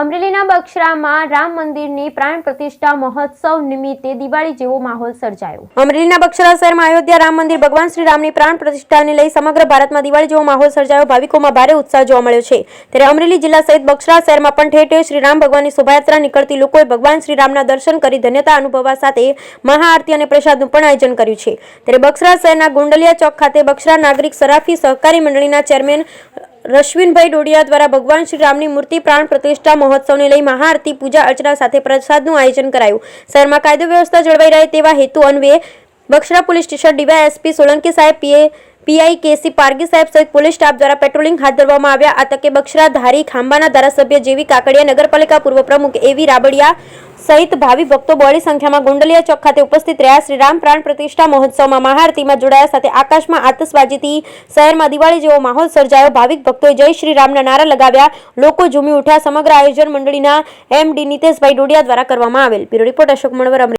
અમરેલીના બગસરામાં રામ મંદિરની પ્રાણ પ્રતિષ્ઠા મહોત્સવ નિમિત્તે દિવાળી જેવો માહોલ સર્જાયો। અમરેલીના બગસરા શહેરમાં અયોધ્યા રામ મંદિર ભગવાન શ્રી રામની પ્રાણ પ્રતિષ્ઠાને લઈ સમગ્ર ભારતમાં દિવાળી જેવો માહોલ સર્જાયો। ભાવિકોમાં ભારે ઉત્સાહ જોવા મળ્યો છે। ત્યારે અમરેલી જિલ્લા સહિત બગસરા શહેરમાં પણ ઠેર ઠેર શ્રી રામ ભગવાનની શોભાયાત્રા નીકળતી લોકોએ ભગવાન શ્રી રામના દર્શન કરી ધન્યતા અનુભવવા સાથે મહાઆરતી અને પ્રસાદનું પણ આયોજન કર્યું છે। ત્યારે બગસરા શહેરના ગુંડલિયા ચોક ખાતે બગસરા નાગરિક સરાફી સહકારી મંડળીના ચેરમેન રશ્વિનભાઈ ડોડિયા દ્વારા ભગવાન શ્રી રામની મૂર્તિ પ્રાણ પ્રતિષ્ઠા મહોત્સવને લઈ મહાઆરતી પૂજા અર્ચના સાથે પ્રસાદનું આયોજન કરાયું। શહેરમાં કાયદો વ્યવસ્થા જળવાઈ રહે તેવા હેતુ અન્વયે Bagasara police station DYSP Solanki સાહેબ પીઆઈ કેસી પારગી સાહેબ સહિત પોલીસ સ્ટાફ દ્વારા પેટ્રોલિંગ હાથ ધરવામાં આવ્યા। આ તકે બગસરા ધારી ખાંબાના ધારાસભ્ય જેવી કાકડિયા, નગરપાલિકા પૂર્વ પ્રમુખ એવી રાબડિયા સહિત ભાવિ ભક્તો બહોળી સંખ્યામાં ગુંડલિયા ચોક ખાતે ઉપસ્થિત રહ્યા। શ્રી રામ પ્રાણ પ્રતિષ્ઠા મહોત્સવમાં મહાઆરતીમાં જોડાયા સાથે આકાશમાં આતશબાજીથી શહેરમાં દિવાળી જેવો માહોલ સર્જાયો। ભાવિક ભક્તોએ જય શ્રી રામના નારા લગાવ્યા, લોકો ઝૂમી ઉઠ્યા। સમગ્ર આયોજન મંડળીના એમડી નીતેશભાઈ ડોડિયા દ્વારા કરવામાં આવેલ। Bureau report Ashok Manvar.